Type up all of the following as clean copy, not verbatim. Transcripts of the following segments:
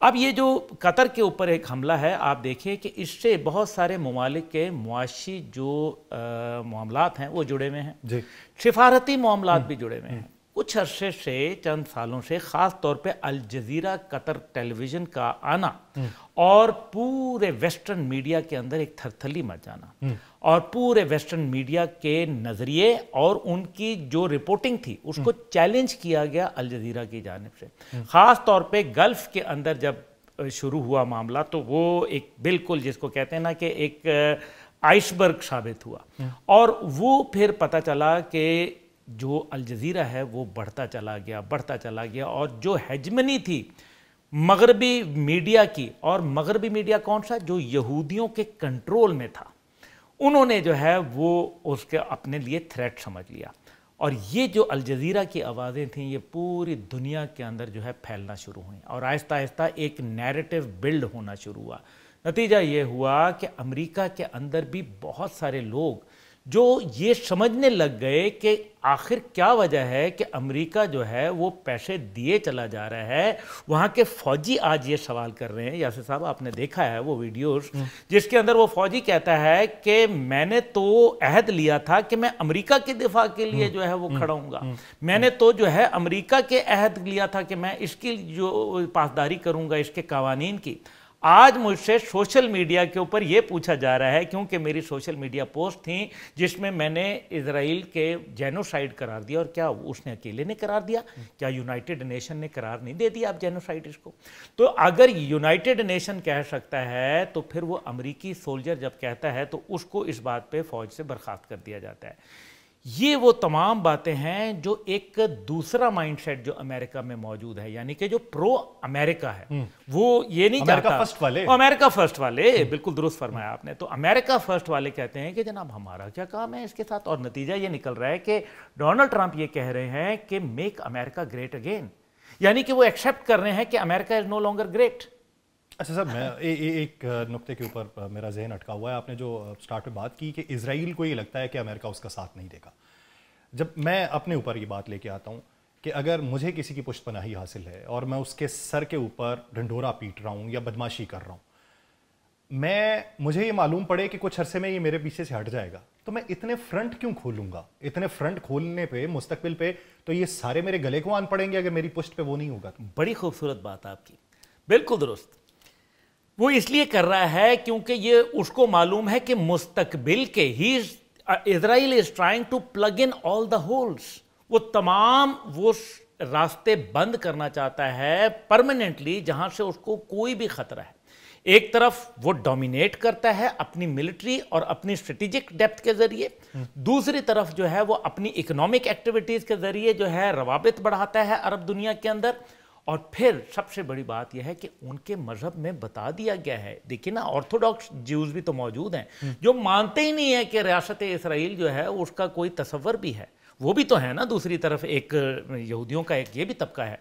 اب یہ جو قطر کے اوپر ایک حملہ ہے، آپ دیکھیے کہ اس سے بہت سارے ممالک کے معاشی جو معاملات ہیں وہ جڑے ہوئے ہیں، جی سفارتی معاملات بھی جڑے ہوئے ہیں۔ کچھ عرصے سے، چند سالوں سے، خاص طور پہ الجزیرہ قطر ٹیلی ویژن کا آنا اور پورے ویسٹرن میڈیا کے اندر ایک تھرتھلی مچ جانا اور پورے ویسٹرن میڈیا کے نظریے اور ان کی جو رپورٹنگ تھی اس کو چیلنج کیا گیا الجزیرہ کی جانب سے، خاص طور پہ گلف کے اندر جب شروع ہوا معاملہ تو وہ ایک بالکل جس کو کہتے ہیں نا کہ ایک آئس برگ ثابت ہوا، اور وہ پھر پتہ چلا کہ جو الجزیرہ ہے وہ بڑھتا چلا گیا اور جو ہیجمنی تھی مغربی میڈیا کی، اور مغربی میڈیا کون سا؟ جو یہودیوں کے کنٹرول میں تھا، انہوں نے جو ہے وہ اس کے اپنے لیے تھریٹ سمجھ لیا، اور یہ جو الجزیرہ کی آوازیں تھیں یہ پوری دنیا کے اندر جو ہے پھیلنا شروع ہوئیں اور آہستہ آہستہ ایک نیریٹو بلڈ ہونا شروع ہوا۔ نتیجہ یہ ہوا کہ امریکہ کے اندر بھی بہت سارے لوگ جو یہ سمجھنے لگ گئے کہ آخر کیا وجہ ہے کہ امریکہ جو ہے وہ پیسے دیے چلا جا رہا ہے۔ وہاں کے فوجی آج یہ سوال کر رہے ہیں، یاسر صاحب آپ نے دیکھا ہے وہ ویڈیوز جس کے اندر وہ فوجی کہتا ہے کہ میں نے تو عہد لیا تھا کہ میں امریکہ کے دفاع کے لیے جو ہے وہ کھڑا ہوں گا، میں نے تو جو ہے امریکہ کے عہد لیا تھا کہ میں اس کی جو پاسداری کروں گا، اس کے قوانین کی۔ آج مجھ سے سوشل میڈیا کے اوپر یہ پوچھا جا رہا ہے، کیونکہ میری سوشل میڈیا پوسٹ تھیں جس میں میں نے اسرائیل کے جینوسائیڈ قرار دیا، اور کیا اس نے اکیلے نے قرار دیا؟ کیا یونائٹڈ نیشن نے قرار نہیں دے دیا اب جینوسائیڈ اس کو؟ تو اگر یونائٹڈ نیشن کہہ سکتا ہے تو پھر وہ امریکی سولجر جب کہتا ہے تو اس کو اس بات پہ فوج سے برخاست کر دیا جاتا ہے۔ یہ وہ تمام باتیں ہیں جو ایک دوسرا مائنڈ سیٹ جو امریکہ میں موجود ہے، یعنی کہ جو پرو امریکہ ہے، وہ یہ نہیں چاہتا، امریکہ فرسٹ والے بالکل درست فرمایا آپ نے، تو امریکہ فرسٹ والے کہتے ہیں کہ جناب ہمارا کیا کام ہے اس کے ساتھ، اور نتیجہ یہ نکل رہا ہے کہ ڈونلڈ ٹرمپ یہ کہہ رہے ہیں کہ میک امریکہ گریٹ اگین، یعنی کہ وہ ایکسیپٹ کر رہے ہیں کہ امریکہ از نو لانگر گریٹ۔ اچھا صاحب، میں ایک نقطے کے اوپر میرا ذہن اٹکا ہوا ہے۔ آپ نے جو سٹارٹ میں بات کی کہ اسرائیل کو یہ لگتا ہے کہ امریکہ اس کا ساتھ نہیں دے گا، جب میں اپنے اوپر یہ بات لے کے آتا ہوں کہ اگر مجھے کسی کی پشت پناہی حاصل ہے اور میں اس کے سر کے اوپر ڈھنڈورا پیٹ رہا ہوں یا بدماشی کر رہا ہوں، مجھے یہ معلوم پڑے کہ کچھ عرصے میں یہ میرے پیچھے سے ہٹ جائے گا، تو میں اتنے فرنٹ کیوں کھولوں گا؟ اتنے فرنٹ کھولنے پہ مستقبل پہ تو یہ سارے میرے گلے کو آن پڑیں گے اگر میری پشت پہ وہ نہیں ہوگا۔ بڑی خوبصورت بات آپ کی، بالکل درست۔ وہ اس لیے کر رہا ہے کیونکہ یہ اس کو معلوم ہے کہ مستقبل کے Israel is trying to plug in all the holes، وہ تمام وہ راستے بند کرنا چاہتا ہے پرماننٹلی جہاں سے اس کو کوئی بھی خطرہ ہے۔ ایک طرف وہ ڈومینیٹ کرتا ہے اپنی ملٹری اور اپنی اسٹریٹجک ڈیپتھ کے ذریعے، دوسری طرف جو ہے وہ اپنی اکنامک ایکٹیویٹیز کے ذریعے جو ہے روابط بڑھاتا ہے عرب دنیا کے اندر، اور پھر سب سے بڑی بات یہ ہے کہ ان کے مذہب میں بتا دیا گیا ہے، دیکھیں نا آرتھوڈاکس جیوز بھی تو موجود ہیں جو مانتے ہی نہیں ہیں کہ ریاست اسرائیل جو ہے اس کا کوئی تصور بھی ہے، وہ بھی تو ہے نا، دوسری طرف ایک یہودیوں کا ایک یہ بھی طبقہ ہے۔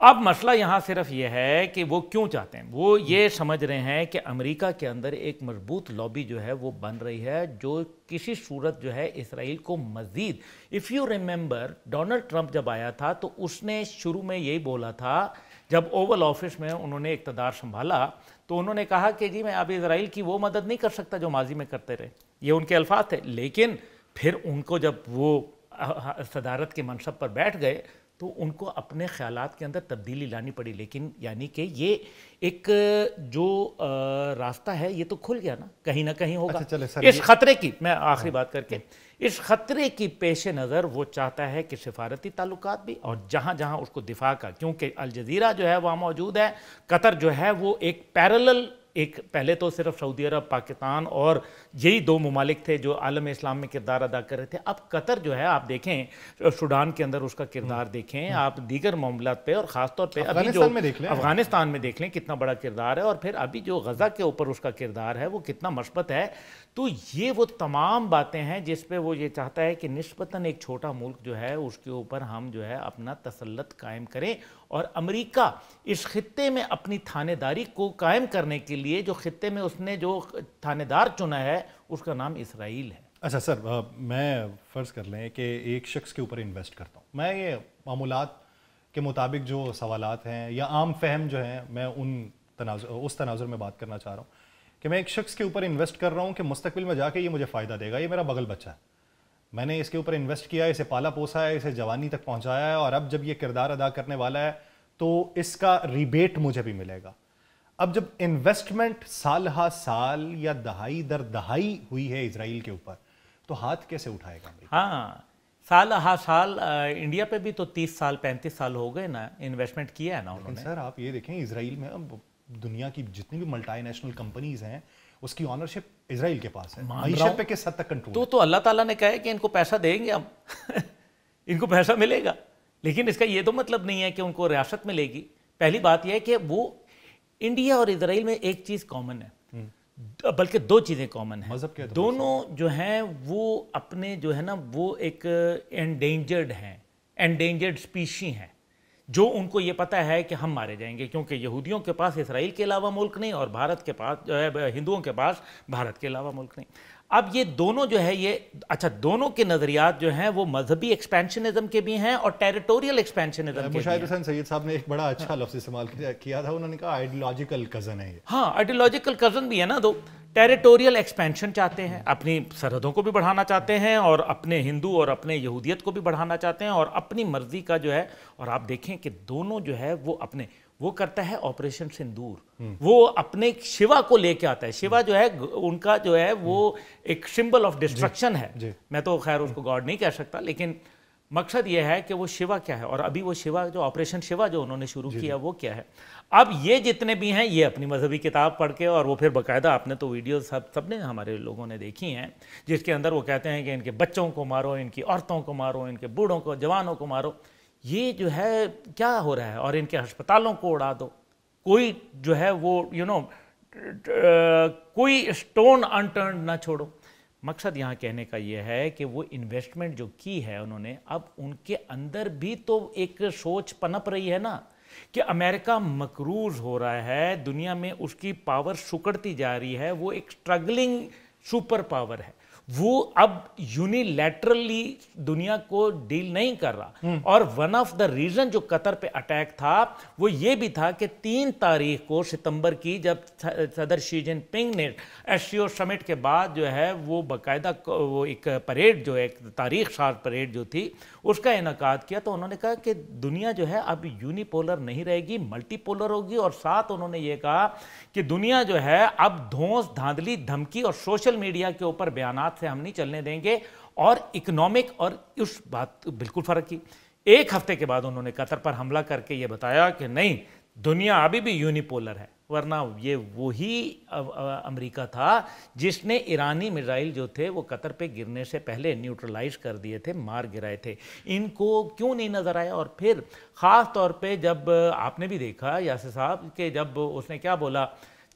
اب مسئلہ یہاں صرف یہ ہے کہ وہ کیوں چاہتے ہیں، وہ یہ سمجھ رہے ہیں کہ امریکہ کے اندر ایک مضبوط لابی جو ہے وہ بن رہی ہے جو کسی صورت جو ہے اسرائیل کو مزید، if you remember Donald Trump جب آیا تھا تو اس نے شروع میں یہی بولا تھا، جب اوول آفس میں انہوں نے اقتدار سنبھالا تو انہوں نے کہا کہ جی میں اب اسرائیل کی وہ مدد نہیں کر سکتا جو ماضی میں کرتے رہے، یہ ان کے الفاظ تھے، لیکن پھر ان کو جب وہ صدارت کے منصب پر بیٹھ گئے تو ان کو اپنے خیالات کے اندر تبدیلی لانی پڑی، لیکن یعنی کہ یہ ایک جو راستہ ہے یہ تو کھل گیا نا، کہیں نہ کہیں ہوگا۔ اس خطرے کی میں آخری بات کر کے، اس خطرے کی پیش نظر وہ چاہتا ہے کہ سفارتی تعلقات بھی اور جہاں جہاں اس کو دفاع کا، کیونکہ الجزیرہ جو ہے وہاں موجود ہے، قطر جو ہے وہ ایک پیرلل، ایک پہلے تو صرف سعودی عرب، پاکستان اور یہی دو ممالک تھے جو عالم اسلام میں کردار ادا کر رہے تھے، اب قطر جو ہے آپ دیکھیں سوڈان کے اندر اس کا کردار دیکھیں، آپ دیگر معاملات پہ اور خاص طور پہ ابھی جو افغانستان میں دیکھ لیں کتنا بڑا کردار ہے، اور پھر ابھی جو غزہ کے اوپر اس کا کردار ہے وہ کتنا مثبت ہے۔ تو یہ وہ تمام باتیں ہیں جس پہ وہ یہ چاہتا ہے کہ نسبتاً ایک چھوٹا ملک جو ہے اس کے اوپر ہم جو ہے اپنا تسلط قائم کریں، اور امریکہ اس خطے میں اپنی تھانے داری کو قائم کرنے کے لیے جو خطے میں اس نے جو تھانے دار چنا ہے اس کا نام اسرائیل ہے۔ اچھا سر، میں فرض کر لیں کہ ایک شخص کے اوپر انویسٹ کرتا ہوں، میں یہ معاملات کے مطابق جو سوالات ہیں یا عام فہم جو ہیں، میں اس تناظر میں بات کرنا چاہ رہا ہوں کہ میں ایک شخص کے اوپر انویسٹ کر رہا ہوں کہ مستقبل میں جا کے یہ مجھے فائدہ دے گا، یہ میرا بغل بچہ ہے، میں نے اس کے اوپر انویسٹ کیا ہے، اسے پالا پوسا ہے، اسے جوانی تک پہنچایا ہے، اور اب جب یہ کردار ادا کرنے والا ہے تو اس کا ریبیٹ مجھے بھی ملے گا۔ اب جب انویسٹمنٹ سال ہا سال یا دہائی در دہائی ہوئی ہے اسرائیل کے اوپر، تو ہاتھ کیسے اٹھائے گا امریکہ؟ ہاں، سال ہا سال انڈیا پہ بھی تو 30 سال 35 سال ہو گئے نا، انویسٹمنٹ کیا ہے نا انہوں نے۔ سر آپ یہ دیکھیں، اسرائیل میں دنیا کی جتنی بھی ملٹی نیشنل کمپنیز ہیں اس کی آنرشپ اسرائیل کے پاس ہے، معیشت پہ کس حد تک کنٹرول؟ تو اللہ تعالیٰ نے کہا ہے کہ ان کو پیسہ دیں گے ہم ان کو پیسہ ملے گا، لیکن اس کا یہ تو مطلب نہیں ہے کہ ان کو ریاست ملے گی۔ پہلی بات یہ ہے کہ وہ انڈیا اور اسرائیل میں ایک چیز کامن ہے، بلکہ دو چیزیں کامن ہیں، مذہب کے دونوں جو ہیں وہ اپنے جو ہے نا وہ ایک انڈینجرڈ ہیں، انڈینجرڈ اسپیشی ہیں، جو ان کو یہ پتہ ہے کہ ہم مارے جائیں گے، کیونکہ یہودیوں کے پاس اسرائیل کے علاوہ ملک نہیں، اور بھارت کے پاس جو ہے ہندوؤں کے پاس بھارت کے علاوہ ملک نہیں۔ اب یہ دونوں جو ہے یہ اچھا دونوں کے نظریات جو ہیں وہ مذہبی ایکسپینشنزم کے بھی ہیں اور ٹیریٹوریل ایکسپینشنزم کے بھی ہیں۔ مشاہد حسین سید صاحب نے ایک بڑا اچھا لفظ استعمال کیا تھا، انہوں نے کہا آئیڈیولوجیکل کزن ہے یہ۔ ہاں، آئیڈیولوجیکل کزن بھی ہے نا، تو ٹیریٹوریل ایکسپینشن چاہتے ہیں، اپنی سرحدوں کو بھی بڑھانا چاہتے ہیں، اور اپنے ہندو اور اپنے یہودیت کو بھی بڑھانا چاہتے ہیں، اور اپنی مرضی کا جو ہے، اور آپ دیکھیں کہ دونوں جو ہے وہ اپنے وہ کرتا ہے آپریشن سندور، وہ اپنے شیوا کو لے کے آتا ہے۔ شیوا جو ہے ان کا جو ہے وہ ایک سمبل آف ڈسٹرکشن ہے، میں تو خیر اس کو گاڈ نہیں کہہ سکتا، لیکن مقصد یہ ہے کہ وہ شیوا کیا ہے، اور ابھی وہ شیوا جو آپریشن شیوا جو انہوں نے شروع کیا وہ کیا ہے۔ اب یہ جتنے بھی ہیں یہ اپنی مذہبی کتاب پڑھ کے، اور وہ پھر باقاعدہ آپ نے تو ویڈیو سب نے ہمارے لوگوں نے دیکھی ہیں، جس کے اندر وہ کہتے ہیں کہ ان کے بچوں کو مارو، ان کی عورتوں کو مارو، ان کے بوڑھوں کو جوانوں کو مارو۔ یہ جو ہے کیا ہو رہا ہے، اور ان کے ہسپتالوں کو اڑا دو، کوئی جو ہے وہ کوئی اسٹون انٹرنڈ نہ چھوڑو۔ مقصد یہاں کہنے کا یہ ہے کہ وہ انویسٹمنٹ جو کی ہے انہوں نے، اب ان کے اندر بھی تو ایک سوچ پنپ رہی ہے نا کہ امریکہ مقروض ہو رہا ہے، دنیا میں اس کی پاور سکڑتی جا رہی ہے، وہ ایک سٹرگلنگ سپر پاور ہے، وہ اب یونیلیٹرلی دنیا کو ڈیل نہیں کر رہا۔ اور ون آف دا ریزن جو قطر پہ اٹیک تھا وہ یہ بھی تھا کہ 3 تاریخ کو ستمبر کی، جب صدر شی جن پنگ نے ایسیو سمٹ کے بعد جو ہے وہ باقاعدہ وہ ایک پریڈ جو ایک تاریخ ساز پریڈ جو تھی اس کا انعقاد کیا، تو انہوں نے کہا کہ دنیا جو ہے اب یونی پولر نہیں رہے گی، ملٹی پولر ہوگی، اور ساتھ انہوں نے یہ کہا کہ دنیا جو ہے اب دھونس دھاندلی دھمکی اور سوشل میڈیا کے اوپر بیانات سے ہم نہیں چلنے دیں گے، اور اکنامک، اور اس بات بالکل فرق کی۔ ایک ہفتے کے بعد انہوں نے قطر پر حملہ کر کے یہ بتایا کہ نہیں، دنیا ابھی بھی یونی پولر ہے، ورنہ یہ وہی امریکہ تھا جس نے ایرانی میزائل جو تھے وہ قطر پہ گرنے سے پہلے نیوٹرلائز کر دیے تھے، مار گرائے تھے۔ ان کو کیوں نہیں نظر آیا؟ اور پھر خاص طور پہ جب آپ نے بھی دیکھا یاسر صاحب کہ جب اس نے کیا بولا،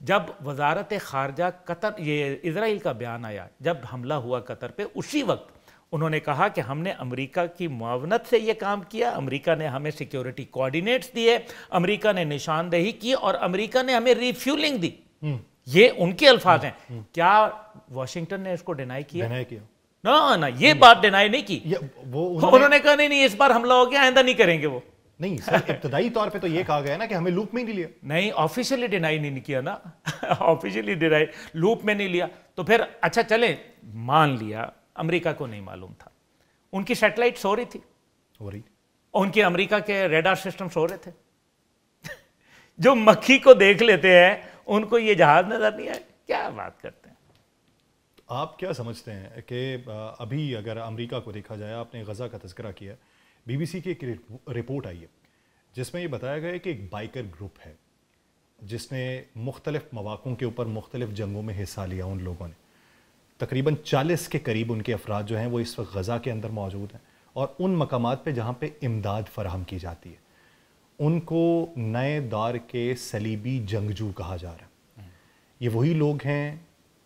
جب وزارت خارجہ قطر یہ اسرائیل کا بیان آیا جب حملہ ہوا قطر پہ، اسی وقت انہوں نے کہا کہ ہم نے امریکہ کی معاونت سے یہ کام کیا، امریکہ نے ہمیں سیکیورٹی کوآرڈینیٹس دیے، امریکہ نے نشاندہی کی، اور امریکہ نے ہمیں ریفیولنگ دی۔ یہ ان کے الفاظ ہیں۔ کیا واشنگٹن نے اس کو ڈینائی کیا؟ نہ یہ بات ڈینائی نہیں کی، انہوں نے کہا نہیں اس بار حملہ ہو گیا، آئندہ نہیں کریں گے۔ وہ نہیں سر، ابتدائی طور پہ تو یہ کہا گیا نا کہ ہمیں لوپ میں نہیں لیا۔ نہیں، آفیشلی ڈینائی نہیں کیا نا، آفیشلی ڈینائی لوپ میں نہیں لیا، تو پھر اچھا چلیں مان لیا امریکہ کو نہیں معلوم تھا، ان کی سیٹلائٹ سو رہی تھی، ان کے امریکہ کے ریڈار سسٹم سو رہے تھے۔ جو مکھی کو دیکھ لیتے ہیں ان کو یہ جہاز نظر نہیں آئے، کیا بات کرتے ہیں۔ آپ کیا سمجھتے ہیں کہ ابھی اگر امریکہ کو دیکھا جائے، آپ نے غزہ کا تذکرہ کیا، بی بی سی کی ایک رپورٹ آئی ہے جس میں یہ بتایا گیا ہے کہ ایک بائکر گروپ ہے جس نے مختلف مواقعوں کے اوپر مختلف جنگوں میں حصہ لیا۔ ان لوگوں نے تقریباً 40 کے قریب ان کے افراد جو ہیں وہ اس وقت غزہ کے اندر موجود ہیں، اور ان مقامات پہ جہاں پہ امداد فراہم کی جاتی ہے ان کو نئے دور کے صلیبی جنگجو کہا جا رہا ہے۔ یہ وہی لوگ ہیں،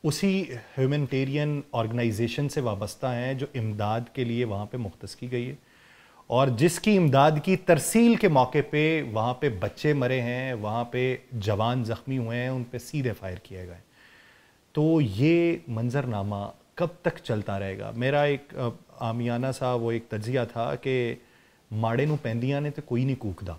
اسی ہیومنٹیرین آرگنائزیشن سے وابستہ ہیں جو امداد کے لیے وہاں پہ مختص کی گئی ہے، اور جس کی امداد کی ترسیل کے موقع پہ وہاں پہ بچے مرے ہیں، وہاں پہ جوان زخمی ہوئے ہیں، ان پہ سیدھے فائر کیے گئے۔ تو یہ منظرنامہ کب تک چلتا رہے گا؟ میرا ایک عامیانہ سا وہ ایک تجزیہ تھا کہ ਮਾੜੇ ਨੂੰ ਪੈਂਦੀਆਂ ਨੇ ਤੇ ਕੋਈ ਨਹੀਂ ਕੂਕਦਾ,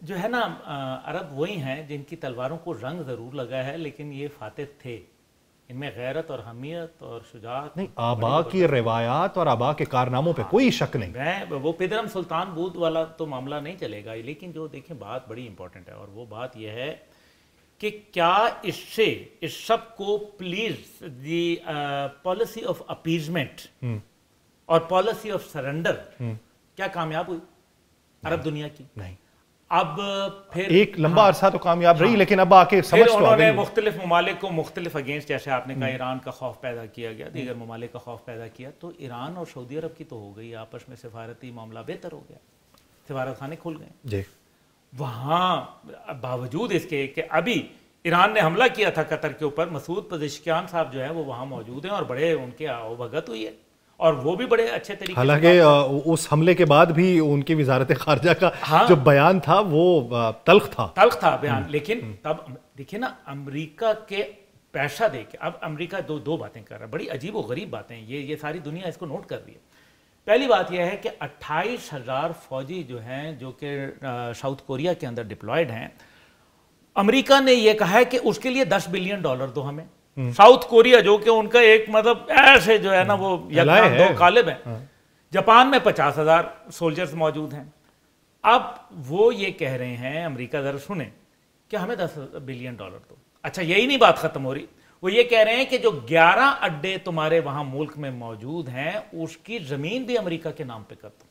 جو ہے نا عرب وہی ہیں جن کی تلواروں کو رنگ ضرور لگا ہے لیکن یہ فاتح تھے، ان میں غیرت اور حمیت اور شجاعت نہیں، آبا کی روایات اور آبا کے کارناموں پہ کوئی شک نہیں. میں وہ پیدرم سلطان بود والا تو معاملہ نہیں چلے گا، لیکن جو دیکھیں بات بڑی امپورٹنٹ ہے، اور وہ بات یہ ہے کہ کیا اس سے اس سب کو please the policy of appeasement اور پالیسی آف سرنڈر کیا کامیاب ہوئی عرب دنیا کی؟ نہیں. اب پھر ایک لمبا عرصہ تو کامیاب رہی، لیکن اب آ کے سمجھ تو آ انہوں نے گئی. مختلف ممالک کو مختلف اگینسٹ، جیسے آپ نے کہا ایران کا خوف پیدا کیا گیا، دیگر ممالک کا خوف پیدا کیا، تو ایران اور سعودی عرب کی تو ہو گئی آپس میں سفارتی معاملہ بہتر ہو گیا، سفارت خانے کھل گئے جی. وہاں باوجود اس کے کہ ابھی ایران نے حملہ کیا تھا قطر کے اوپر، مسعود پزشکیان صاحب جو ہیں وہ وہاں موجود ہیں اور بڑے ان کے آؤ بھگت ہوئی ہے، اور وہ بھی بڑے اچھے طریقے سے، حالانکہ اس حملے کے بعد بھی ان کی وزارت خارجہ کا جو بیان تھا وہ تلخ تھا بیان، لیکن تب دیکھیں نا امریکہ کے پیسہ دے کے، اب امریکہ دو باتیں کر رہا ہے، بڑی عجیب و غریب باتیں، یہ ساری دنیا اس کو نوٹ کر رہی ہے. پہلی بات یہ ہے کہ 28,000 فوجی جو ہیں جو کہ ساؤتھ کوریا کے اندر ڈپلائیڈ ہیں، امریکہ نے یہ کہا ہے کہ اس کے لیے $10 بلین دو ہمیں. ساؤتھ کوریا جو کہ ان کا ایک مطلب ایسے جو ہے نا وہ یکدم دو قالب ہیں. جاپان میں 50,000 سولجرز موجود ہیں. اب وہ یہ کہہ رہے ہیں امریکہ، ذرا سنیں، کہ ہمیں $10 بلین دو. اچھا یہی نہیں بات ختم ہو رہی، وہ یہ کہہ رہے ہیں کہ جو 11 اڈے تمہارے وہاں ملک میں موجود ہیں اس کی زمین بھی امریکہ کے نام پہ کر دو.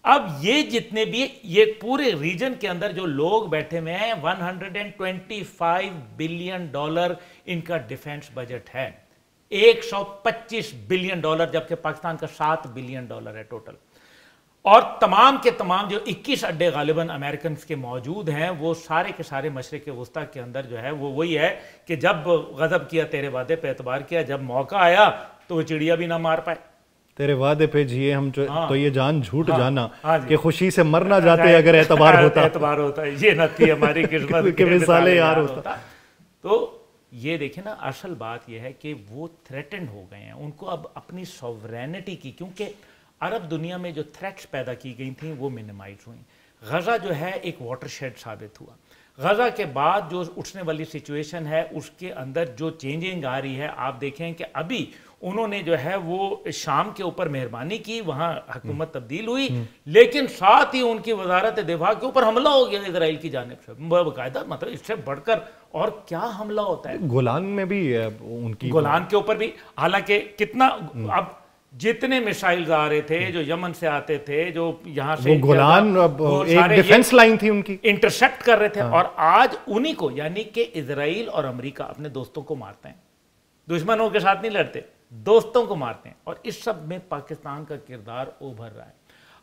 اب یہ جتنے بھی یہ پورے ریجن کے اندر جو لوگ بیٹھے ہوئے ہیں، $125 بلین ان کا ڈیفنس بجٹ ہے، $125 بلین جبکہ پاکستان کا $7 بلین ہے ٹوٹل. اور تمام کے تمام جو 21 اڈے غالباً امریکنز کے موجود ہیں، وہ سارے کے سارے مشرق وسطیٰ کے اندر جو ہے وہ وہی ہے کہ جب غضب کیا تیرے وعدے پہ اعتبار کیا، جب موقع آیا تو وہ چڑیا بھی نہ مار پائے. تیرے وعدے پہ جیے ہم تو یہ جان جھوٹ جانا کہ خوشی سے مر نہ جاتے اگر اعتبار ہوتا یہ نہ تھی ہماری قسمت کہ مثال یار ہوتا. تو یہ دیکھیں نا، اصل بات یہ ہے کہ وہ تھریٹنڈ ہو گئے ہیں، ان کو اب اپنی سوورینٹی کی، کیونکہ عرب دنیا میں جو تھریٹس پیدا کی گئی تھیں وہ منیمائز ہوئیں. غزہ جو ہے ایک واٹر شیڈ ثابت ہوا. غزہ کے بعد جو اٹھنے والی سچویشن ہے اس کے اندر جو چینجنگ آ رہی ہے، آپ دیکھیں کہ ابھی انہوں نے جو ہے وہ شام کے اوپر مہربانی کی، وہاں حکومت تبدیل ہوئی، لیکن ساتھ ہی ان کی وزارت دفاع کے اوپر حملہ ہو گیا اسرائیل کی جانب سے باقاعدہ. مطلب اس سے بڑھ کر اور کیا حملہ ہوتا ہے؟ گولان میں بھی ان کی، گولان کے اوپر بھی، حالانکہ کتنا اب جتنے میسائلز آ رہے تھے جو یمن سے آتے تھے، جو یہاں سے گولان ایک ڈیفنس لائن تھی ان کی، انٹرسیپٹ کر رہے تھے. اور آج انہی کو، یعنی کہ اسرائیل اور امریکہ اپنے دوستوں کو مارتے ہیں، دشمنوں کے ساتھ نہیں لڑتے، دوستوں کو مارتے ہیں. اور اس سب میں پاکستان کا کردار ابھر رہا ہے.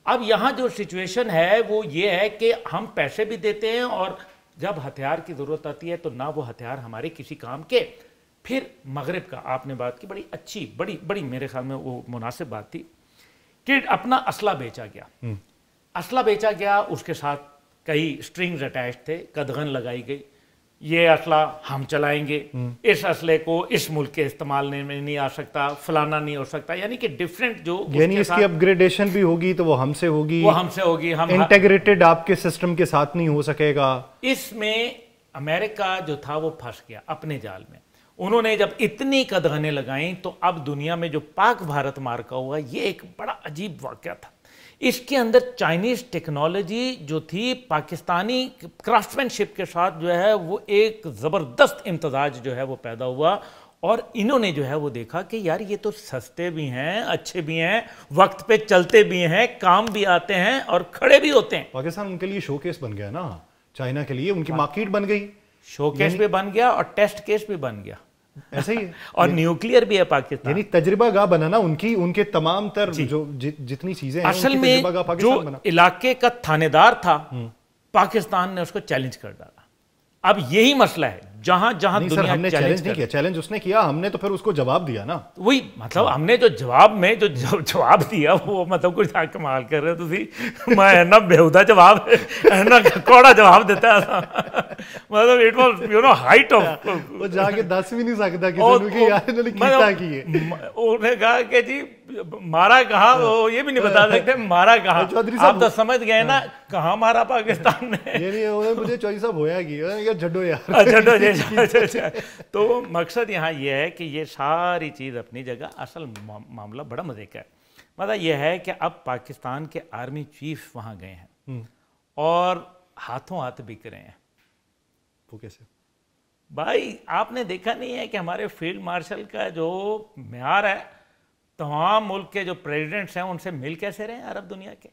اب یہاں جو سچویشن ہے وہ یہ ہے کہ ہم پیسے بھی دیتے ہیں اور جب ہتھیار کی ضرورت آتی ہے تو نہ وہ ہتھیار ہمارے کسی کام کے. پھر مغرب کا آپ نے بات کی، بڑی اچھی، بڑی میرے خیال میں وہ مناسب بات تھی کہ اپنا اسلحہ بیچا گیا. اسلحہ بیچا گیا، اس کے ساتھ کئی سٹرنگز اٹیچ تھے، قدغن لگائی گئی، یہ اسلحہ ہم چلائیں گے، اس اسلحے کو اس ملک کے استعمال میں نہیں آ سکتا، فلانا نہیں ہو سکتا، یعنی کہ ڈیفرنٹ جو، یعنی اس کی اپ گریڈیشن بھی ہوگی تو وہ ہم سے ہوگی، ہم انٹیگریٹڈ آپ کے سسٹم کے ساتھ نہیں ہو سکے گا. اس میں امریکہ جو تھا وہ پھنس گیا اپنے جال میں. انہوں نے جب اتنی قدغنیں لگائیں تو اب دنیا میں جو پاک بھارت مارکا ہوا، یہ ایک بڑا عجیب واقعہ تھا. اس کے اندر چائنیز ٹیکنالوجی جو تھی پاکستانی کرافٹمین شپ کے ساتھ جو ہے وہ ایک زبردست امتزاج جو ہے وہ پیدا ہوا. اور انہوں نے جو ہے وہ دیکھا کہ یار یہ تو سستے بھی ہیں، اچھے بھی ہیں، وقت پہ چلتے بھی ہیں، کام بھی آتے ہیں اور کھڑے بھی ہوتے ہیں. پاکستان ان کے لیے شو کیس بن گیا نا، چائنا کے لیے ان کی مارکیٹ بن گئی، شو کیس بھی بن گیا اور ٹیسٹ کیس بھی بن گیا. ایسا ہی ہے. اور نیوکلیئر بھی ہے پاکستان، یعنی تجربہ گاہ بنا نا ان کے تمام تر جو جتنی چیزیں ہیں. اصل میں جو علاقے کا تھانے دار تھا پاکستان نے اس کو چیلنج کر ڈالا. اب یہی مسئلہ ہے جہاں دنیا ہم نے چیلنج نہیں کیا، چیلنج اس نے کیا، ہم نے تو پھر اس کو جواب دیا نا. وہی مطلب ہم نے جو جواب دیا وہ مطلب کچھ کمال کر رہے تھی، میں نہ بےہودہ جواب نہ کوڑا جواب دیتا ہے. مطلب اٹ واز ہائٹ آف، وہ جا کے دس بھی نہیں سکتا کسی نے کہ یار انہوں نے کیتا کی ہے. انہوں نے کہا کہ جی مارا کہاں وہ یہ بھی نہیں بتا سکتے مارا کہاں. آپ تو سمجھ گئے نا کہاں مارا پاکستان نے. مجھے چودھری صاحب ہویا کہ جھڈو یار. تو مقصد یہاں یہ ہے کہ یہ ساری چیز اپنی جگہ, اصل معاملہ بڑا مزے کا ہے. مطلب یہ ہے کہ اب پاکستان کے آرمی چیف وہاں گئے ہیں اور ہاتھوں ہاتھ بک رہے ہیں. وہ کیسے بھائی آپ نے دیکھا نہیں ہے کہ ہمارے فیلڈ مارشل کا جو معیار ہے, تمام ملک کے جو پریزیڈنٹس ہیں ان سے مل کیسے رہے ہیں عرب دنیا کے,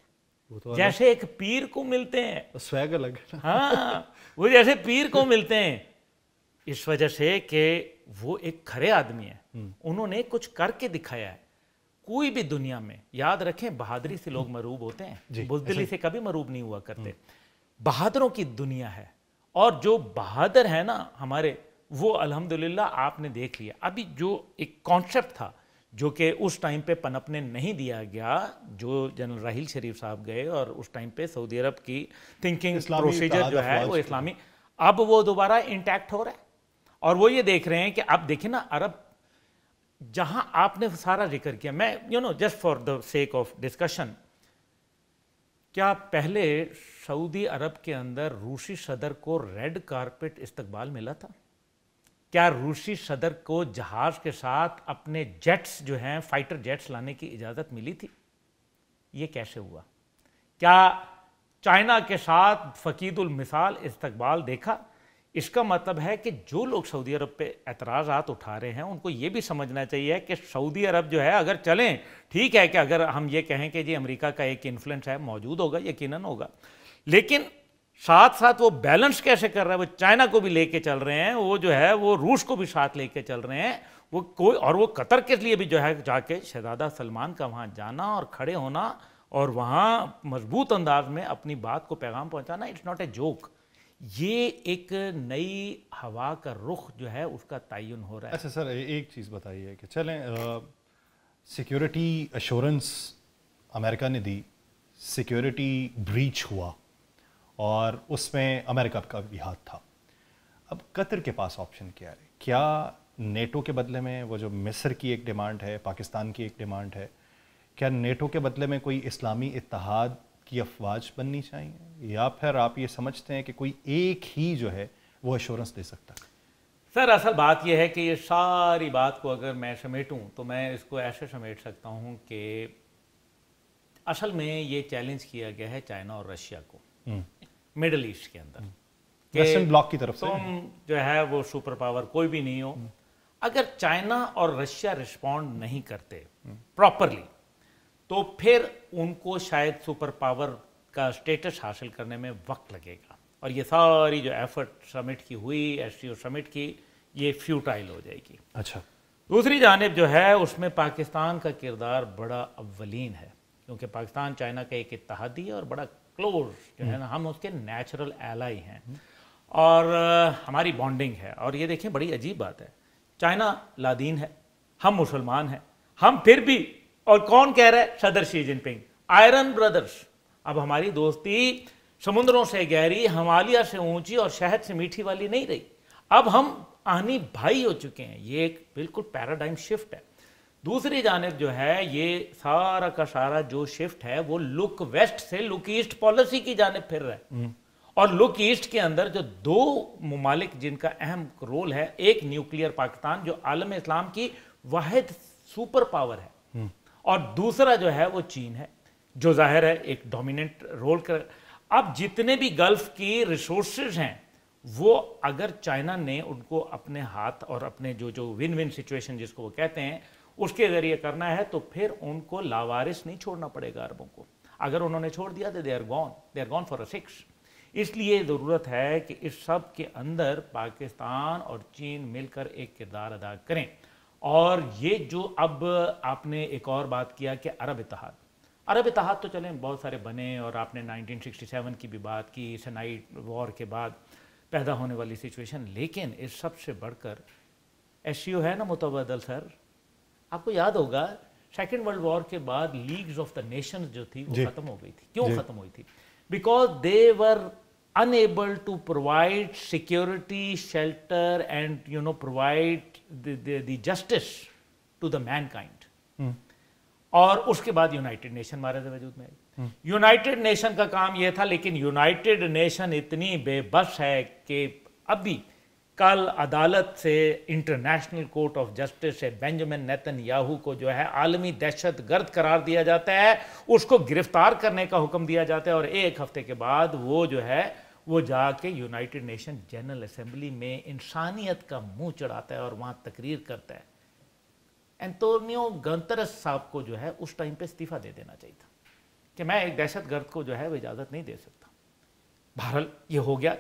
جیسے ایک پیر کو ملتے ہیں. سویگ الگ ہے. ہاں وہ جیسے پیر کو ملتے ہیں, اس وجہ سے کہ وہ ایک کھرے آدمی ہیں, انہوں نے کچھ کر کے دکھایا ہے. کوئی بھی دنیا میں یاد رکھیں بہادری سے لوگ مروب ہوتے ہیں, بزدلی سے کبھی مروب نہیں ہوا کرتے. بہادروں کی دنیا ہے, اور جو بہادر ہیں نا ہمارے, وہ الحمدللہ آپ نے دیکھ لیا. ابھی جو ایک کانسیپٹ تھا جو کہ اس ٹائم پہ پنپنے نہیں دیا گیا, جو جنرل راحیل شریف صاحب گئے اور اس ٹائم پہ سعودی عرب کی تھنکنگ پروسیجر جو ہے وہ اسلامی, اب وہ دوبارہ انٹیکٹ ہو رہا ہے. اور وہ یہ دیکھ رہے ہیں کہ اب دیکھیں نا عرب, جہاں آپ نے سارا ذکر کیا, میں just for the sake of discussion, کیا پہلے سعودی عرب کے اندر روسی صدر کو ریڈ کارپٹ استقبال ملا تھا؟ کیا روسی صدر کو جہاز کے ساتھ اپنے جیٹس جو ہیں فائٹر جیٹس لانے کی اجازت ملی تھی؟ یہ کیسے ہوا؟ کیا چائنا کے ساتھ فقید المثال استقبال دیکھا؟ اس کا مطلب ہے کہ جو لوگ سعودی عرب پہ اعتراضات اٹھا رہے ہیں ان کو یہ بھی سمجھنا چاہیے کہ سعودی عرب جو ہے اگر چلیں, ٹھیک ہے کہ اگر ہم یہ کہیں کہ جی امریکہ کا ایک انفلوئنس ہے, موجود ہوگا, یقیناً ہوگا, لیکن ساتھ ساتھ وہ بیلنس کیسے کر رہا ہے؟ وہ چائنا کو بھی لے کے چل رہے ہیں, وہ جو ہے وہ روس کو بھی ساتھ لے کے چل رہے ہیں, وہ کوئی, اور وہ قطر کے لیے بھی جو ہے جا کے شہزادہ سلمان کا وہاں جانا اور کھڑے ہونا اور وہاں مضبوط انداز میں اپنی بات کو پیغام پہنچانا, اٹس ناٹ اے جوک. یہ ایک نئی ہوا کا رخ جو ہے اس کا تعین ہو رہا ہے. اچھا سر, ایک چیز بتائیے کہ چلیں سیکیورٹی ایشورنس امریکہ نے دی, سیکیورٹی بریچ ہوا اور اس میں امریکہ کا بھی ہاتھ تھا. اب قطر کے پاس آپشن کیا ہے؟ کیا نیٹو کے بدلے میں وہ جو مصر کی ایک ڈیمانڈ ہے, پاکستان کی ایک ڈیمانڈ ہے, کیا نیٹو کے بدلے میں کوئی اسلامی اتحاد کی افواج بننی چاہیے, یا پھر آپ یہ سمجھتے ہیں کہ کوئی ایک ہی جو ہے وہ ایشورنس دے سکتا ہے؟ سر اصل بات یہ ہے کہ یہ ساری بات کو اگر میں سمیٹوں تو میں اس کو ایسے سمیٹ سکتا ہوں کہ اصل میں یہ چیلنج کیا گیا ہے چائنا اور رشیا کو مڈل ایسٹ کے اندر, ویسٹرن بلاک کی طرف سے. تم جو ہے وہ سپر پاور کوئی بھی نہیں ہو, اگر چائنا اور رشیا رسپونڈ نہیں کرتے پراپرلی تو پھر ان کو شاید سپر پاور کا سٹیٹس حاصل کرنے میں وقت لگے گا, اور یہ ساری جو ایفرٹ سمٹ کی ہوئی, ایس سی او سمٹ کی, یہ فیوٹائل ہو جائے گی. اچھا, دوسری جانب جو ہے اس میں پاکستان کا کردار بڑا اولین ہے, کیونکہ پاکستان چائنا کا ایک اتحادی ہے اور بڑا کلوز جو ہے نا, ہم اس کے نیچرل ایلائی ہیں اور ہماری بانڈنگ ہے. اور یہ دیکھیں بڑی عجیب بات ہے, چائنا لادین ہے, ہم مسلمان ہیں, ہم پھر بھی, اور کون کہہ رہا ہے؟ صدر شی جن پنگ, آئرن بردرز. اب ہماری دوستی سمندروں سے گہری, ہمالیہ سے اونچی اور شہد سے میٹھی والی نہیں رہی, اب ہم آہنی بھائی ہو چکے ہیں. یہ ایک بالکل پیراڈائم شفٹ ہے. دوسری جانب جو ہے یہ سارا کا سارا جو شفٹ ہے وہ لک ویسٹ سے لک ایسٹ پالیسی کی جانب پھر رہا ہے, اور لک ایسٹ کے اندر جو دو ممالک جن کا اہم رول ہے, ایک نیوکلیئر پاکستان جو عالم اسلام کی واحد سپر پاور ہے, اور دوسرا جو ہے وہ چین ہے جو ظاہر ہے ایک ڈومیننٹ رول کر. اب جتنے بھی گلف کی ریسورسز ہیں وہ اگر چائنا نے ان کو اپنے ہاتھ اور اپنے جو ون ون سچویشن جس کو وہ کہتے ہیں اس کے ذریعے کرنا ہے, تو پھر ان کو لاوارث نہیں چھوڑنا پڑے گا عربوں کو. اگر انہوں نے چھوڑ دیا تو they are gone for a six. اس لیے ضرورت ہے کہ اس سب کے اندر پاکستان اور چین مل کر ایک کردار ادا کریں. اور یہ جو اب آپ نے ایک اور بات کیا کہ عرب اتحاد تو چلیں بہت سارے بنے, اور آپ نے 1967 کی بھی بات کی, سنائی وار کے بعد پیدا ہونے والی سچویشن, لیکن اس سب سے بڑھ کر ایس سی او ہے نا متبادل. سر آپ کو یاد ہوگا سیکنڈ ورلڈ وار کے بعد لیگز آف دا نیشنز جو تھی وہ ختم ہو گئی تھی. کیوں ختم ہوئی تھی؟ Because they were unable to provide security, shelter and provide the justice to the mankind. اور اس کے بعد یونائٹڈ نیشن مارد وجود میں آئی. یونائٹڈ نیشن کا کام یہ تھا, لیکن یونائٹڈ نیشن اتنی بے بس ہے کہ ابھی کل عدالت سے, انٹرنیشنل کورٹ آف جسٹس سے بینجامن نیتن یاہو کو جو ہے عالمی دہشت گرد قرار دیا جاتا ہے, اس کو گرفتار کرنے کا حکم دیا جاتا ہے, اور ایک ہفتے کے بعد وہ جو ہے وہ جا کے یونائٹڈ نیشن جنرل اسمبلی میں انسانیت کا منہ چڑھاتا ہے اور وہاں تقریر کرتا ہے. انتونیو گنترس صاحب کو جو ہے اس ٹائم پہ استعفیٰ دے دینا چاہیے تھا کہ میں ایک دہشت گرد کو جو ہے وہ اجازت نہیں دے سکتا. بہرحال یہ ہو گیا.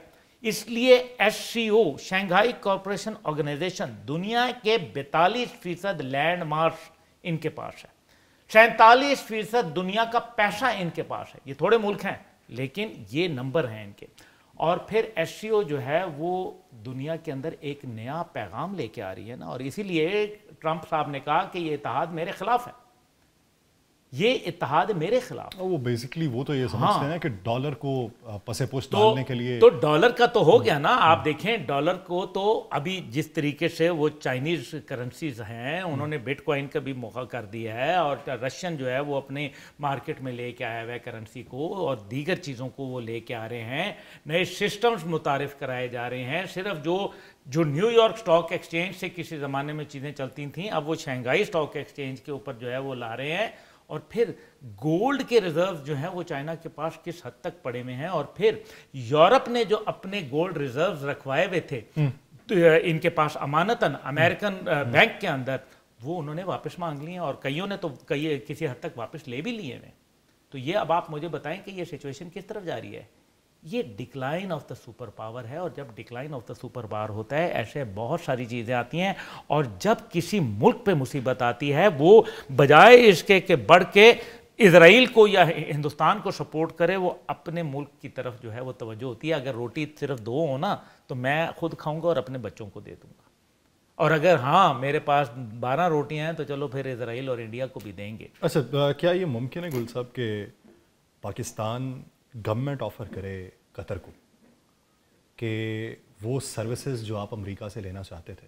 اس لیے ایس سی او, شنگھائی کوآپریشن آرگنائزیشن, دنیا کے 42% لینڈ مارش ان کے پاس ہے, 47% دنیا کا پیسہ ان کے پاس ہے. یہ تھوڑے ملک ہیں لیکن یہ نمبر ہیں ان کے. اور پھر ایس سی او جو ہے وہ دنیا کے اندر ایک نیا پیغام لے کے آ رہی ہے نا, اور اسی لیے ٹرمپ صاحب نے کہا کہ یہ اتحاد میرے خلاف ہے, یہ اتحاد میرے خلاف. وہ بیسیکلی وہ تو یہ سمجھتے ہیں نا کہ ڈالر کو پسے پوش ڈالنے کے لیے. تو ڈالر کا تو ہو گیا نا. آپ دیکھیں ڈالر کو تو ابھی جس طریقے سے وہ چائنیز کرنسیز ہیں انہوں نے بٹ کوائن کا بھی موقع کر دیا ہے, اور رشین جو ہے وہ اپنے مارکیٹ میں لے کے آیا ہوا ہے کرنسی کو, اور دیگر چیزوں کو وہ لے کے آ رہے ہیں. نئے سسٹمز متعارف کرائے جا رہے ہیں. صرف جو نیو یارک سٹاک ایکسچینج سے کسی زمانے میں چیزیں چلتی تھیں, اب وہ شنگھائی سٹاک ایکسچینج کے اوپر جو ہے وہ لا رہے ہیں. اور پھر گولڈ کے ریزرو جو ہیں وہ چائنا کے پاس کس حد تک پڑے ہوئے ہیں, اور پھر یورپ نے جو اپنے گولڈ ریزروز رکھوائے ہوئے تھے ان کے پاس امانتاً امریکن بینک کے اندر, وہ انہوں نے واپس مانگ لیے, اور کئیوں نے تو کسی حد تک واپس لے بھی لیے ہیں. تو یہ اب آپ مجھے بتائیں کہ یہ سچویشن کس طرف جا رہی ہے. یہ decline of the super power ہے, اور جب decline of the super power ہوتا ہے ایسے بہت ساری چیزیں آتی ہیں, اور جب کسی ملک پہ مصیبت آتی ہے وہ بجائے اس کے کہ بڑھ کے اسرائیل کو یا ہندوستان کو سپورٹ کرے, وہ اپنے ملک کی طرف جو ہے وہ توجہ ہوتی ہے. اگر روٹی صرف 2 ہو نا تو میں خود کھاؤں گا اور اپنے بچوں کو دے دوں گا, اور اگر ہاں میرے پاس 12 روٹیاں ہیں تو چلو پھر اسرائیل اور انڈیا کو بھی دیں گے. اچھا, کیا یہ ممکن ہے گل صاحب کہ پاکستان گورنمنٹ آفر کرے قطر کو کہ وہ سروسز جو آپ امریکہ سے لینا چاہتے تھے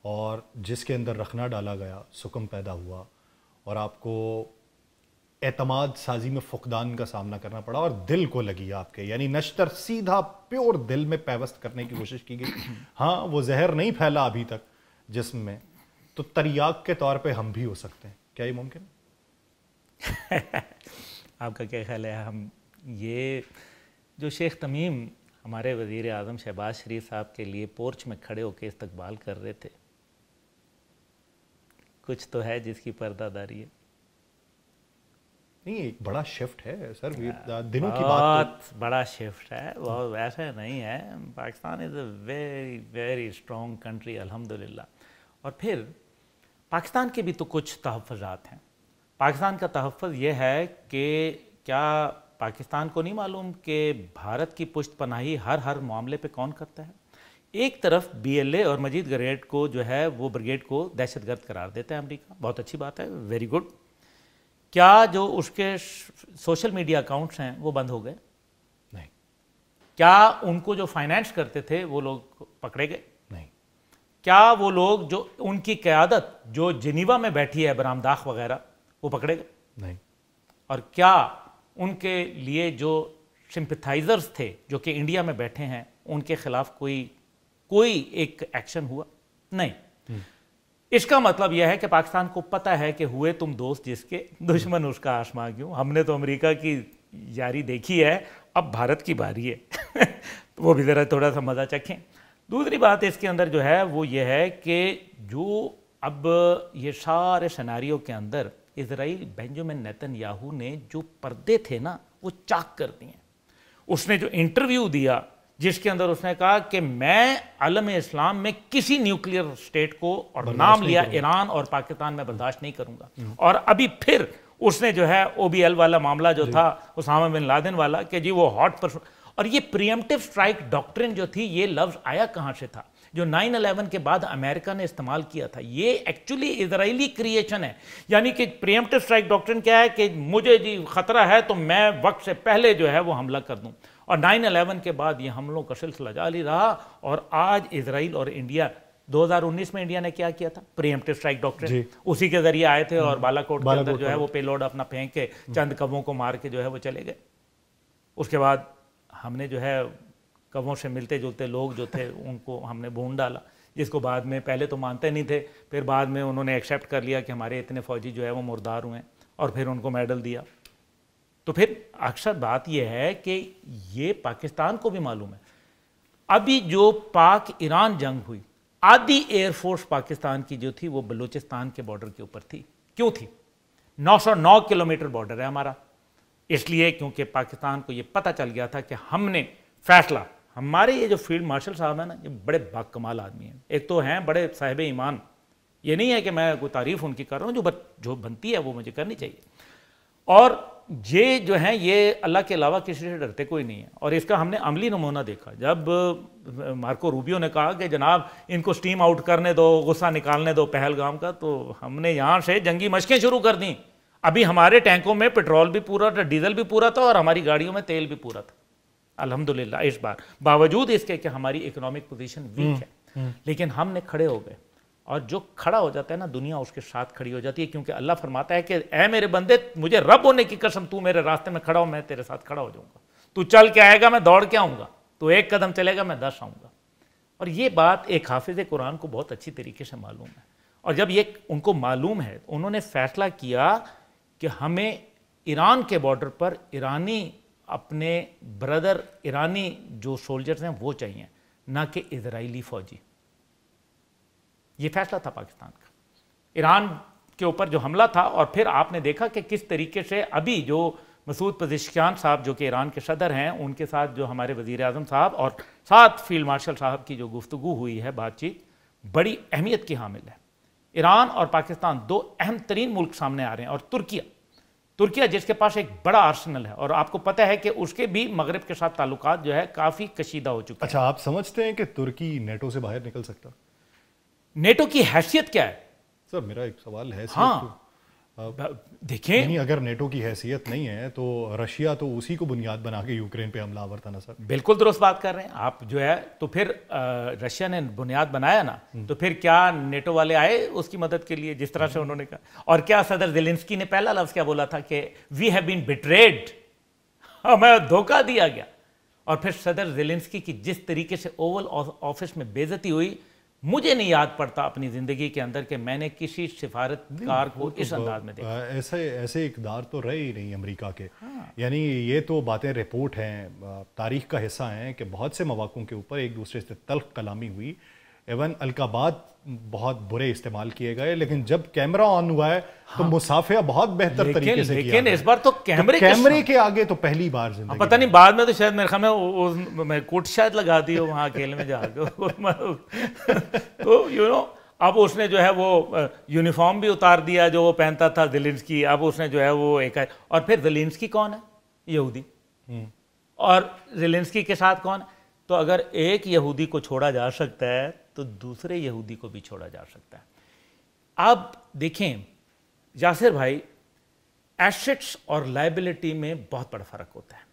اور جس کے اندر رخنا ڈالا گیا, سکم پیدا ہوا اور آپ کو اعتماد سازی میں فقدان کا سامنا کرنا پڑا اور دل کو لگی آپ کے, یعنی نشتر سیدھا پیور دل میں پیوست کرنے کی کوشش کی گئی. ہاں وہ زہر نہیں پھیلا ابھی تک جسم میں, تو تریاق کے طور پہ ہم بھی ہو سکتے ہیں. کیا یہ ممکن ہے؟ آپ کا کیا خیال ہے؟ ہم یہ جو شیخ تمیم ہمارے وزیر اعظم شہباز شریف صاحب کے لیے پورچ میں کھڑے ہو کے استقبال کر رہے تھے, کچھ تو ہے جس کی پردہ داری ہے. نہیں, ایک بڑا شفٹ ہے سر, دنوں کی بات, بہت بڑا شفٹ ہے. وہ ایسا نہیں ہے. Pakistan is a very very strong country الحمدللہ. اور پھر پاکستان کے بھی تو کچھ تحفظات ہیں. پاکستان کا تحفظ یہ ہے کہ کیا پاکستان کو نہیں معلوم کہ بھارت کی پشت پناہی ہر معاملے پہ کون کرتا ہے؟ ایک طرف بی ایل اے اور مجید گریڈ کو جو ہے وہ بریگیڈ کو دہشت گرد قرار دیتا ہے امریکہ, بہت اچھی بات ہے, ویری گڈ. کیا جو اس کے سوشل میڈیا اکاؤنٹس ہیں وہ بند ہو گئے؟ نہیں. کیا ان کو جو فائنینس کرتے تھے وہ لوگ پکڑے گئے؟ نہیں. کیا وہ لوگ جو ان کی قیادت جو جنیوا میں بیٹھی ہے برام داخ وغیرہ وہ پکڑے گئے؟ نہیں. اور کیا ان کے لیے جو سمپتھائزرز تھے جو کہ انڈیا میں بیٹھے ہیں ان کے خلاف کوئی ایک ایکشن ہوا؟ نہیں. اس کا مطلب یہ ہے کہ پاکستان کو پتہ ہے کہ ہوئے تم دوست جس کے دشمن اس کا آسماں کیوں. ہم نے تو امریکہ کی یاری دیکھی ہے, اب بھارت کی باری ہے. وہ بھی ذرا تھوڑا سا مزہ چکھیں. دوسری بات اس کے اندر جو ہے وہ یہ ہے کہ جو اب یہ سارے سیناریو کے اندر اسرائیل بینجامن نیتن یاہو نے جو پردے تھے نا وہ چاک کر دیے. اس نے جو انٹرویو دیا جس کے اندر اس نے کہا کہ میں عالم اسلام میں کسی نیوکلیئر سٹیٹ کو, اور نام لیا ایران اور پاکستان میں برداشت نہیں کروں گا. اور ابھی پھر اس نے جو ہے او بی ایل والا معاملہ جو تھا اسامہ بن لادن والا کہ جی وہ ہاٹ پر, اور یہ پریمپٹیو سٹرائک ڈاکٹرن جو تھی, یہ لفظ آیا کہاں سے تھا جو 9/11 کے بعد امریکہ نے استعمال کیا تھا؟ یہ ایکچولی اسرائیلی کریشن ہے. یعنی کہ پریمپٹیو سٹرائک ڈاکٹرن کیا ہے کہ مجھے جی خطرہ ہے تو میں وقت سے پہلے جو ہے وہ حملہ کر دوں. اور 9/11 کے بعد یہ حملوں کا سلسلہ جاری رہا, اور آج اسرائیل اور انڈیا 2019 میں انڈیا نے کیا کیا تھا؟ پری ایمپٹیو اسٹرائک ڈاکٹرن، اسی کے ذریعے آئے تھے اور بالا کوٹ کے اندر جو ہے وہ پے لوڈ اپنا پھینک کے چند کووں کو مار کے جو ہے وہ چلے گئے. اس کے بعد ہم نے جو ہے کووں سے ملتے جلتے لوگ جو تھے ان کو ہم نے بھون ڈالا، جس کو بعد میں پہلے تو مانتے نہیں تھے، پھر بعد میں انہوں نے ایکسیپٹ کر لیا کہ ہمارے اتنے فوجی جو ہے وہ مردار ہوئے ہیں، اور پھر ان کو میڈل دیا. تو پھر اکثر بات یہ ہے کہ یہ پاکستان کو بھی معلوم ہے، ابھی جو پاک ایران جنگ ہوئی آدھی ایئر فورس پاکستان کی جو تھی وہ بلوچستان کے بارڈر کے اوپر تھی. کیوں تھی؟ 909 کلومیٹر بارڈر ہے ہمارا، اس لیے کیونکہ پاکستان کو یہ پتہ چل گیا تھا کہ ہم نے فیصلہ، ہمارے یہ جو فیلڈ مارشل صاحب ہیں نا، یہ بڑے باکمال آدمی ہیں، ایک تو ہیں بڑے صاحب ایمان، یہ نہیں ہے کہ میں کوئی تعریف ان کی کر رہا ہوں، جو بنتی ہے وہ مجھے کرنی چاہیے، اور یہ جو ہیں یہ اللہ کے علاوہ کسی سے ڈرتے کوئی نہیں ہے. اور اس کا ہم نے عملی نمونہ دیکھا جب مارکو روبیو نے کہا کہ جناب ان کو سٹیم آؤٹ کرنے دو، غصہ نکالنے دو پہلگام کا، تو ہم نے یہاں سے جنگی مشقیں شروع کر دیں. ابھی ہمارے ٹینکوں میں پیٹرول بھی پورا تھا، ڈیزل بھی پورا تھا، اور ہماری گاڑیوں میں تیل بھی پورا تھا الحمدللہ اس بار، باوجود اس کے کہ ہماری اکنامک پوزیشن ویک ہے، لیکن ہم نے کھڑے ہو گئے. اور جو کھڑا ہو جاتا ہے نا دنیا اس کے ساتھ کھڑی ہو جاتی ہے، کیونکہ اللہ فرماتا ہے کہ اے میرے بندے مجھے رب ہونے کی قسم تو میرے راستے میں کھڑا ہو، میں تیرے ساتھ کھڑا ہو جاؤں گا. تو چل کے آئے گا میں دوڑ کے آؤں گا، تو ایک قدم چلے گا میں 10 آؤں گا. اور یہ بات ایک حافظ قرآن کو بہت اچھی طریقے سے معلوم ہے. اور جب یہ ان کو معلوم ہے انہوں نے فیصلہ کیا کہ ہمیں ایران کے بارڈر پر ایرانی اپنے بردر ایرانی جو سولجرز ہیں وہ چاہیے، نہ کہ اسرائیلی فوجی. یہ فیصلہ تھا پاکستان کا ایران کے اوپر جو حملہ تھا. اور پھر آپ نے دیکھا کہ کس طریقے سے ابھی جو مسعود پزشکیان صاحب جو کہ ایران کے صدر ہیں ان کے ساتھ جو ہمارے وزیر اعظم صاحب اور ساتھ فیلڈ مارشل صاحب کی جو گفتگو ہوئی ہے، بات چیت بڑی اہمیت کی حامل ہے. ایران اور پاکستان دو اہم ترین ملک سامنے آ رہے ہیں، اور ترکیہ جس کے پاس ایک بڑا آرسنل ہے، اور آپ کو پتہ ہے کہ اس کے بھی مغرب کے ساتھ تعلقات جو ہے کافی کشیدہ ہو چکے ہیں. اچھا، آپ سمجھتے ہیں کہ ترکی نیٹو سے باہر نکل سکتا؟ نیٹو کی حیثیت کیا ہے؟ سر میرا ایک سوال ہے، دیکھیں اگر نیٹو کی حیثیت نہیں ہے تو رشیا تو اسی کو بنیاد بنا کے یوکرین پہ حملہ آور تھا نا سر. بالکل درست بات کر رہے ہیں آپ جو ہے. تو پھر رشیا نے بنیاد بنایا نا، تو پھر کیا نیٹو والے آئے اس کی مدد کے لیے جس طرح سے انہوں نے کہا؟ اور کیا صدر زیلنسکی نے پہلا لفظ کیا بولا تھا کہ وی ہیو بین بیٹریڈ، ہمیں دھوکہ دیا گیا. اور پھر صدر زیلنسکی کی جس طریقے سے اوول آفس میں بے عزتی ہوئی، مجھے نہیں یاد پڑتا اپنی زندگی کے اندر کہ میں نے کسی سفارتکار کو اس انداز میں دیکھا. ایسے اقدار تو رہے ہی نہیں امریکہ کے. یعنی یہ تو باتیں رپورٹ ہیں، تاریخ کا حصہ ہیں کہ بہت سے مواقعوں کے اوپر ایک دوسرے سے تلخ کلامی ہوئی، ایون القابات بہت برے استعمال کیے گئے، لیکن جب کیمرہ آن ہوا ہے تو مسافیہ بہت بہتر طریقے سے کیا. لیکن اس بار تو کیمرے کے آگے تو پہلی بار زندگی، پتہ نہیں بعد میں تو شاید میرے خیال میں کوٹ شاید لگا دی ہو وہاں اکیلے میں جا کے. تو اب اس نے جو ہے وہ یونیفارم بھی اتار دیا جو وہ پہنتا تھا زیلنسکی. اب اس نے جو ہے وہ ایک، اور پھر زیلنسکی کون ہے؟ یہودی. اور زیلنسکی کے ساتھ کون ہے؟ تو اگر ایک یہودی کو چھوڑا جا سکتا ہے تو دوسرے یہودی کو بھی چھوڑا جا سکتا ہے. اب دیکھیں یاسر بھائی، ایسٹس اور لائبلٹی میں بہت بڑا فرق ہوتا ہے.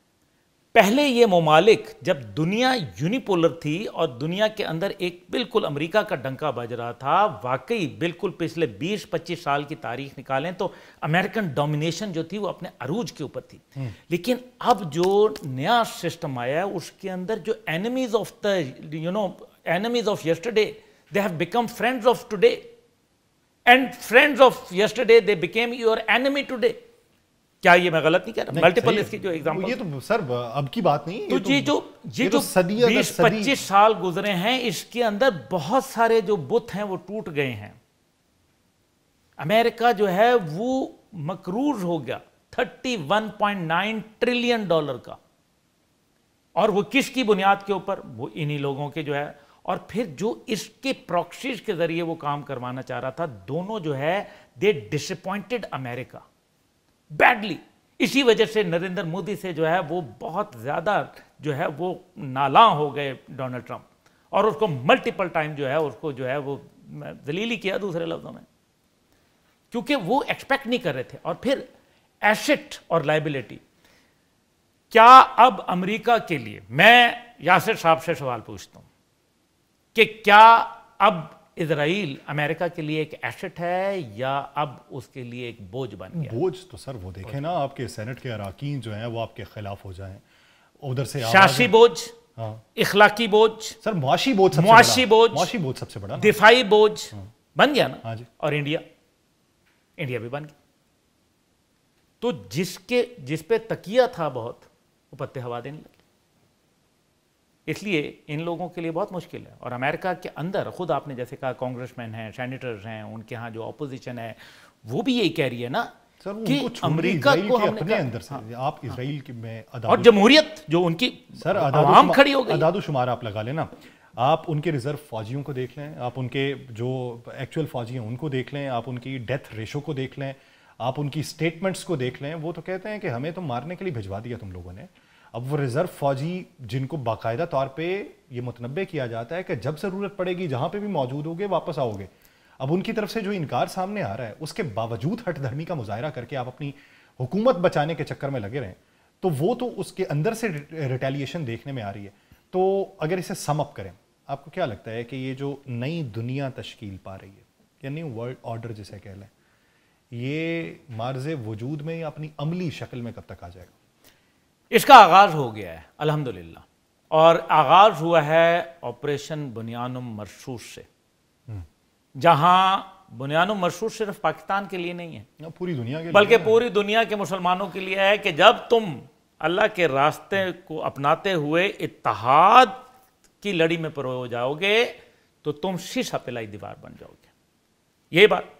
پہلے یہ ممالک جب دنیا یونیپولر تھی اور دنیا کے اندر ایک بالکل امریکہ کا ڈنکا بج رہا تھا، واقعی بالکل پچھلے 20-25 سال کی تاریخ نکالیں تو امریکن ڈومینیشن جو تھی وہ اپنے عروج کے اوپر تھی. لیکن اب جو نیا سسٹم آیا ہے اس کے اندر جو enemies of the enemies of yesterday, they have become friends of today, and friends of yesterday they became your enemy today. کیا یہ میں غلط نہیں کہہ رہا؟ ملٹیپل اس کی جو ایگزامپل، یہ تو سر اب کی بات نہیں، تو یہ جو 20-25 سال گزرے ہیں اس کے اندر بہت سارے جو بت ہیں وہ ٹوٹ گئے ہیں. امریکہ جو ہے وہ مقروض ہو گیا $31.9 ٹریلین کا، اور وہ کس کی بنیاد کے اوپر؟ وہ انہی لوگوں کے جو ہے. اور پھر جو اس کے پراکسیز کے ذریعے وہ کام کروانا چاہ رہا تھا، دونوں جو ہے دے ڈسپوائنٹڈ امریکہ بیڈلی. اسی وجہ سے نریندر مودی سے جو ہے وہ بہت زیادہ جو ہے وہ نالاں ہو گئے ڈونلڈ ٹرمپ، اور اس کو ملٹیپل ٹائم جو ہے اس کو جو ہے وہ ذلیل ہی کیا دوسرے لفظوں میں، کیونکہ وہ ایکسپیکٹ نہیں کر رہے تھے. اور پھر ایسٹ اور لائبلٹی، کیا اب امریکہ کے لیے، میں یاسر صاحب سے سوال پوچھتا ہوں کہ کیا اب اسرائیل امریکہ کے لیے ایک ایسٹ ہے یا اب اس کے لیے ایک بوجھ بن گیا؟ بوجھ تو سر وہ دیکھیں نا، آپ کے سینٹ کے اراکین جو ہیں وہ آپ کے خلاف ہو جائیں، ادھر سے سیاسی بوجھ، اخلاقی بوجھ، سر معاشی بوجھ، معاشی بوجھ، معاشی بوجھ سب سے بڑا، دفاعی بوجھ بن گیا نا۔ ہاں جی، اور انڈیا بھی بن گیا، تو جس پہ تکیہ تھا بہت، وہ پتے ہوا دینے لگے۔ اس لیے ان لوگوں کے لیے بہت مشکل ہے۔ اور امریکہ کے اندر خود آپ نے جیسے کہا کانگریس مین ہیں، سینیٹرز ہیں، ان کے ہاں جو اپوزیشن ہے وہ بھی یہی کہہ رہی ہے نا کہ امریکہ کو ہم نے اپنے اندر سے آپ اسرائیل میں اور جمہوریت جو ان کی سر عوام کھڑی ہو گئی، اعداد و شمار آپ لگا لیں نا، آپ ان کے ریزرو فوجیوں کو دیکھ لیں، آپ ان کے جو ایکچوئل فوجی ہیں ان کو دیکھ لیں، آپ ان کی ڈیتھ ریشو کو دیکھ لیں، آپ ان کی سٹیٹمنٹس کو دیکھ لیں، وہ تو کہتے ہیں کہ ہمیں تو مارنے کے لیے بھجوا دیا تم لوگوں نے۔ اب وہ ریزرو فوجی جن کو باقاعدہ طور پہ یہ متنبع کیا جاتا ہے کہ جب ضرورت پڑے گی جہاں پہ بھی موجود ہوگے واپس آؤ گے، اب ان کی طرف سے جو انکار سامنے آ رہا ہے اس کے باوجود ہٹ دھرمی کا مظاہرہ کر کے آپ اپنی حکومت بچانے کے چکر میں لگے رہیں، تو وہ تو اس کے اندر سے ریٹیلیشن دیکھنے میں آ رہی ہے۔ تو اگر اسے سم اپ کریں، آپ کو کیا لگتا ہے کہ یہ جو نئی دنیا تشکیل پا رہی ہے یا نیو ورلڈ آرڈر جسے کہہ لیں، یہ مارز وجود میں یا اپنی عملی شکل میں کب تک آ جائے گا؟ اس کا آغاز ہو گیا ہے الحمدللہ، اور آغاز ہوا ہے آپریشن بنیانم مرصوص سے، جہاں بنیانم مرصوص صرف پاکستان کے لیے نہیں ہے، پوری دنیا کے بلکہ پوری دنیا کے مسلمانوں کے لیے ہے کہ جب تم اللہ کے راستے کو اپناتے ہوئے اتحاد کی لڑی میں پرو جاؤ گے تو تم شیشہ پلائی دیوار بن جاؤ گے، یہی بات۔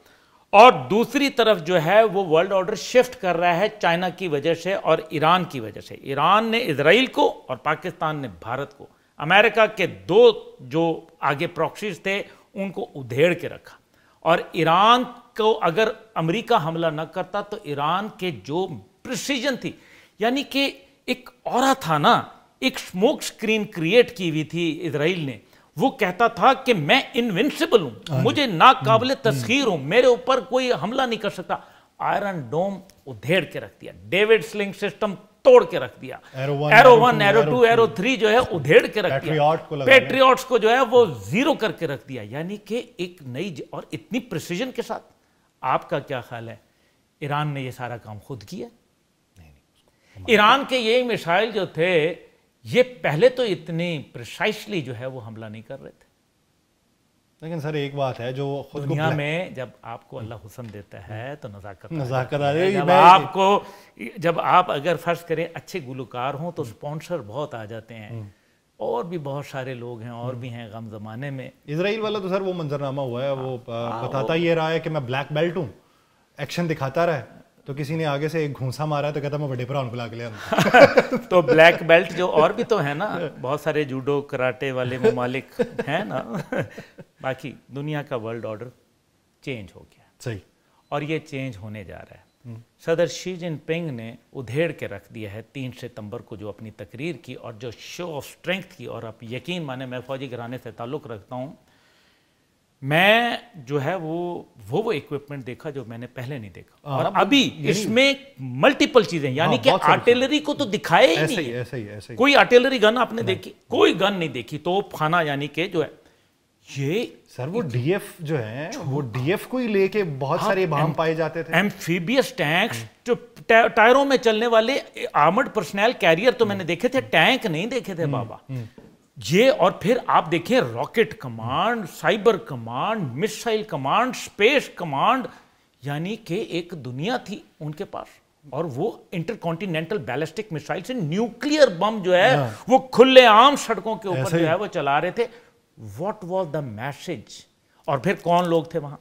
اور دوسری طرف جو ہے وہ ورلڈ آرڈر شفٹ کر رہا ہے چائنا کی وجہ سے اور ایران کی وجہ سے۔ ایران نے اسرائیل کو اور پاکستان نے بھارت کو، امریکہ کے دو جو آگے پراکسیز تھے ان کو ادھیڑ کے رکھا، اور ایران کو اگر امریکہ حملہ نہ کرتا تو ایران کے جو پریسیجن تھی، یعنی کہ ایک اورا تھا نا، ایک سموک سکرین کریٹ کی ہوئی تھی اسرائیل نے، وہ کہتا تھا کہ میں انونسبل ہوں، مجھے ناقابل تسخیر ہوں، میرے اوپر کوئی حملہ نہیں کر سکتا۔ آئرن ڈوم ادھیڑ کے رکھ دیا، ڈیوڈ سلنگ سسٹم توڑ کے رکھ دیا، ایرو 1 ایرو 2 ایرو 3 جو ہے ادھیڑ کے رکھ دیا، پیٹریوٹس کو جو ہے وہ زیرو کر کے رکھ دیا، یعنی کہ ایک نئی اور اتنی پریسیجن کے ساتھ۔ آپ کا کیا خیال ہے ایران نے یہ سارا کام خود کیا؟ ایران کے یہ میسائل جو تھے یہ پہلے تو اتنی پریسائسلی جو ہے وہ حملہ نہیں کر رہے تھے، لیکن سر ایک بات ہے جو خود دنیا میں جب آپ کو اللہ حسن دیتا ہے تو نزاکت آ رہی ہے۔ جب آپ اگر فرض کریں اچھے گلوکار ہوں تو سپانسر بہت آ جاتے ہیں، اور بھی بہت سارے لوگ ہیں اور بھی ہیں غم زمانے میں۔ اسرائیل والا تو سر وہ منظرنامہ ہوا ہے، وہ بتاتا یہ رہا ہے کہ میں بلیک بیلٹ ہوں، ایکشن دکھاتا رہا ہے، تو کسی نے آگے سے ایک گھونسا مارا تو کہتا میں بڑے پرا ان کو لا کے لیا۔ تو بلیک بیلٹ جو اور بھی تو ہے نا، بہت سارے جوڈو کراٹے والے ممالک ہیں نا، باقی دنیا کا ورلڈ آرڈر چینج ہو گیا، صحیح، اور یہ چینج ہونے جا رہا ہے۔ صدر شی جن پنگ نے ادھیڑ کے رکھ دیا ہے 3 ستمبر کو جو اپنی تقریر کی اور جو شو آف اسٹرینتھ کی، اور آپ یقین مانے میں فوجی گھرانے سے تعلق رکھتا ہوں، میں جو ہے وہ ایکوپمنٹ دیکھا جو میں نے پہلے نہیں دیکھا، اور ابھی اس میں ملٹیپل چیزیں، یعنی کہ آرٹلری کو تو دکھائے ہی نہیں، کوئی آرٹلری گن آپ نے دیکھی؟ کوئی گن نہیں دیکھی، توپ خانہ یعنی کہ جو ہے یہ سر وہ ڈی ایف جو ہیں وہ ڈی ایف کو ہی لے کے بہت سارے بام پائے جاتے تھے، ایمفیبیس ٹینکس جو ٹائروں میں چلنے والے آرمڈ پرسنل کیریئر تو میں نے دیکھے تھے، ٹینک نہیں دیکھے تھے بابا یہ۔ اور پھر آپ دیکھیں راکٹ کمانڈ، سائبر کمانڈ، مسائل کمانڈ، اسپیس کمانڈ، یعنی کہ ایک دنیا تھی ان کے پاس، اور وہ انٹر کانٹیننٹل بیلسٹک میسائل سے نیوکلیئر بم جو ہے وہ کھلے عام سڑکوں کے اوپر جو ہے وہ چلا رہے تھے۔ What was the message? اور پھر کون لوگ تھے وہاں؟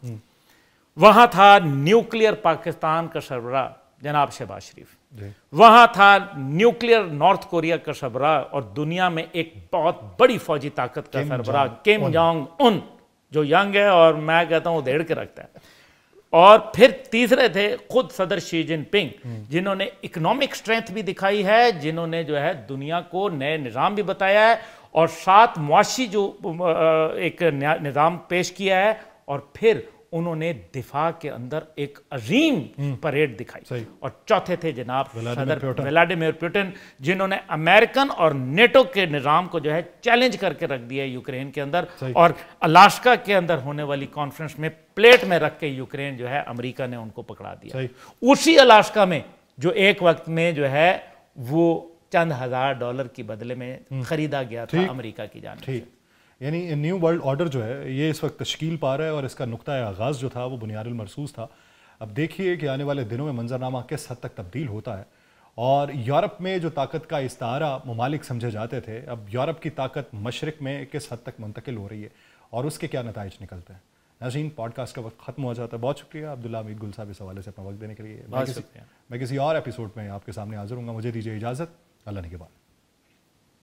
وہاں تھا نیوکلیئر پاکستان کا سربراہ جناب شہباز شریف، وہاں تھا نیوکلیئر نارتھ کوریا کا سربراہ اور دنیا میں ایک بہت بڑی فوجی طاقت کا سربراہ کیم جونگ ان، جو ینگ ہے اور میں کہتا ہوں ادھیڑ کے رکھتا ہے، اور پھر تیسرے تھے خود صدر شی جن پنگ، جنہوں نے اکنامک سٹرینتھ بھی دکھائی ہے، جنہوں نے جو ہے دنیا کو نئے نظام بھی بتایا ہے، اور ساتھ معاشی جو ایک نظام پیش کیا ہے، اور پھر انہوں نے دفاع کے اندر ایک عظیم پریڈ دکھائی. اور چوتھے تھے جناب صدر ولادیمیر پوٹن، جنہوں نے امریکن اور نیٹو کے نظام کو جو ہے چیلنج کر کے رکھ دیا یوکرین کے اندر، اور الاسکا کے اندر ہونے والی کانفرنس میں پلیٹ میں رکھ کے یوکرین جو ہے امریکہ نے ان کو پکڑا دیا. اسی الاسکا میں جو ایک وقت میں جو ہے وہ چند $1000 کی بدلے میں خریدا گیا تھا امریکہ کی جانب سے. یعنی نیو ورلڈ آرڈر جو ہے یہ اس وقت تشکیل پا رہا ہے، اور اس کا نقطہ آغاز جو تھا وہ بنیاد المرصوص تھا. اب دیکھیے کہ آنے والے دنوں میں منظرنامہ کس حد تک تبدیل ہوتا ہے، اور یورپ میں جو طاقت کا استعارہ ممالک سمجھے جاتے تھے، اب یورپ کی طاقت مشرق میں کس حد تک منتقل ہو رہی ہے اور اس کے کیا نتائج نکلتے ہیں. ناظرین، پوڈ کاسٹ کا وقت ختم ہو جاتا ہے. بہت شکریہ عبداللہ حمید گل صاحب اس حوالے سے اپنا وقت دینے کے لیے. میں کسی اور ایپیسوڈ میں آپ کے سامنے حاضر ہوں گا. مجھے دیجیے اجازت. اللہ نگہبان.